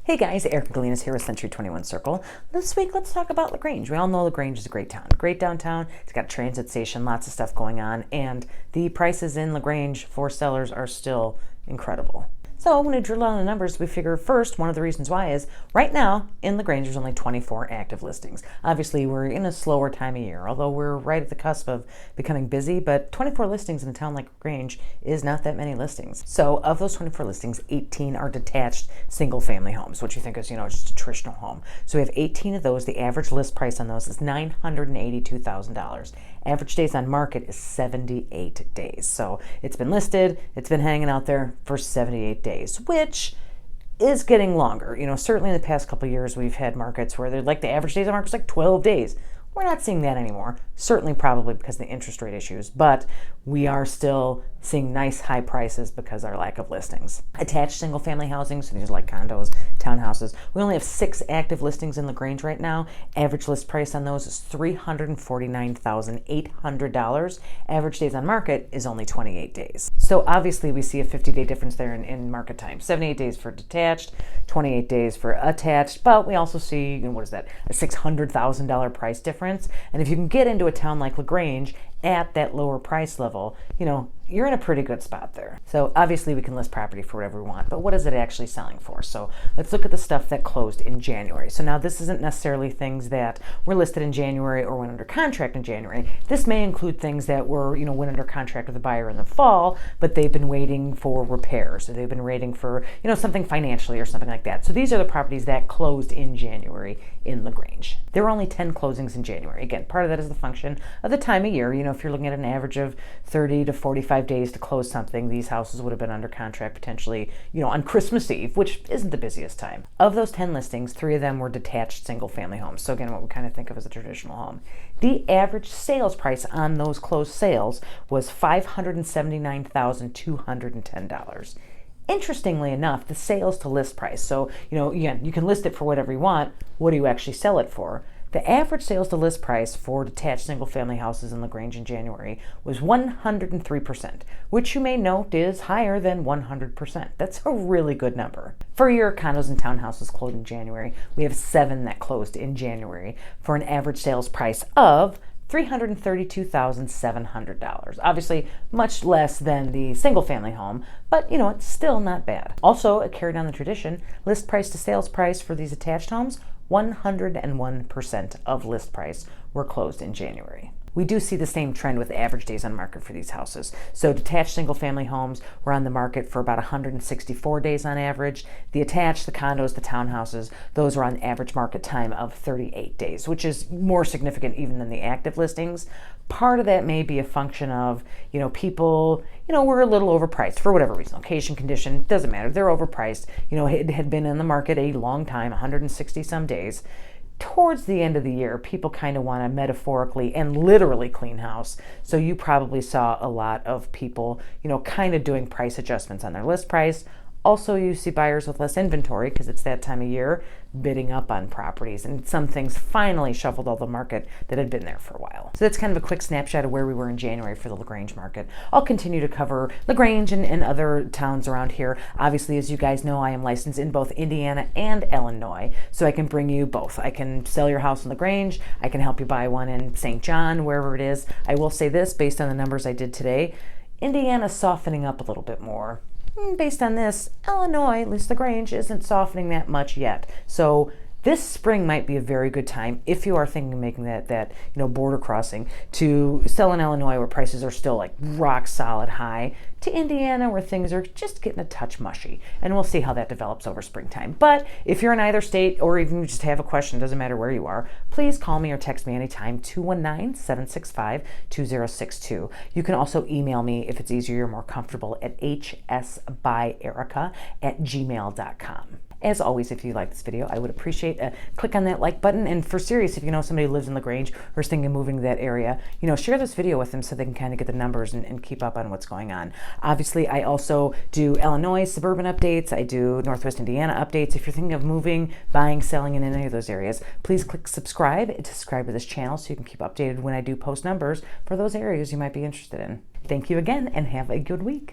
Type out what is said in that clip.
Hey guys, Eric Galinas here with Century 21 Circle. This week, let's talk about LaGrange. We all know LaGrange is a great town. Great downtown. It's got a transit station, lots of stuff going on, and the prices in LaGrange for sellers are still incredible. So when we drill down the numbers, we figure first, one of the reasons why is right now in LaGrange, there's only 24 active listings. Obviously, we're in a slower time of year, although we're right at the cusp of becoming busy, but 24 listings in a town like LaGrange is not that many listings. So of those 24 listings, 18 are detached single family homes, which you think is, just a traditional home. So we have 18 of those. The average list price on those is $982,000. Average days on market is 78 days. So it's been listed, it's been hanging out there for 78 days, which is getting longer. Certainly in the past couple of years, we've had markets where they're like the average days on market is like 12 days. We're not seeing that anymore, certainly probably because of the interest rate issues, but we are still seeing nice high prices because of our lack of listings. Attached single family housing, so these are like condos, townhouses. We only have 6 active listings in LaGrange right now. Average list price on those is $349,800. Average days on market is only 28 days. So obviously we see a 50-day difference there in market time. 78 days for detached, 28 days for attached, but we also see, what is that, a $600,000 price difference. And if you can get into a town like LaGrange at that lower price level, you're in a pretty good spot there. So obviously we can list property for whatever we want, but what is it actually selling for? So let's look at the stuff that closed in January. So now this isn't necessarily things that were listed in January or went under contract in January. This may include things that were, went under contract with the buyer in the fall, but they've been waiting for repairs, or they've been waiting for, something financially or something like that. So these are the properties that closed in January in LaGrange. There were only 10 closings in January. Again, part of that is the function of the time of year. If you're looking at an average of 30 to 45 days to close something, these houses would have been under contract potentially, on Christmas Eve, which isn't the busiest time. Of those 10 listings, 3 of them were detached single family homes. So again, what we kind of think of as a traditional home. The average sales price on those closed sales was $579,210. Interestingly enough, the sales to list price, so, again, you can list it for whatever you want. What do you actually sell it for? The average sales to list price for detached single family houses in LaGrange in January was 103%, which you may note is higher than 100%. That's a really good number. For your condos and townhouses closed in January, we have 7 that closed in January for an average sales price of $332,700. Obviously, much less than the single-family home, but it's still not bad. Also, carried on the tradition, list price to sales price for these attached homes, 101% of list price were closed in January. We do see the same trend with average days on market for these houses. So detached single-family homes were on the market for about 164 days on average. The attached, the condos, the townhouses, those were on average market time of 38 days, which is more significant even than the active listings. Part of that may be a function of, people, were a little overpriced for whatever reason, location, condition, doesn't matter. They're overpriced. It had been in the market a long time, 160 some days. Towards the end of the year, people kind of want to metaphorically and literally clean house. So you probably saw a lot of people, kind of doing price adjustments on their list price. Also, you see buyers with less inventory because it's that time of year bidding up on properties, and some things finally shuffled all the market that had been there for a while. So that's kind of a quick snapshot of where we were in January for the LaGrange market. I'll continue to cover LaGrange and other towns around here. Obviously, as you guys know, I am licensed in both Indiana and Illinois, so I can bring you both. I can sell your house in LaGrange. I can help you buy one in St. John, wherever it is. I will say this, based on the numbers I did today, Indiana's softening up a little bit more. Based on this, Illinois, at least LaGrange, isn't softening that much yet. So this spring might be a very good time if you are thinking of making that border crossing to sell in Illinois where prices are still like rock solid high, to Indiana where things are just getting a touch mushy. And we'll see how that develops over springtime. But if you're in either state or even just have a question, doesn't matter where you are, please call me or text me anytime, 219-765-2062. You can also email me if it's easier or more comfortable at hsbyerica@gmail.com. As always, if you like this video, I would appreciate a click on that like button. And for serious, if you know somebody who lives in LaGrange or is thinking of moving to that area, share this video with them so they can kind of get the numbers and keep up on what's going on. Obviously, I also do Illinois suburban updates. I do Northwest Indiana updates. If you're thinking of moving, buying, selling in any of those areas, please click subscribe to subscribe to this channel so you can keep updated when I do post numbers for those areas you might be interested in. Thank you again and have a good week.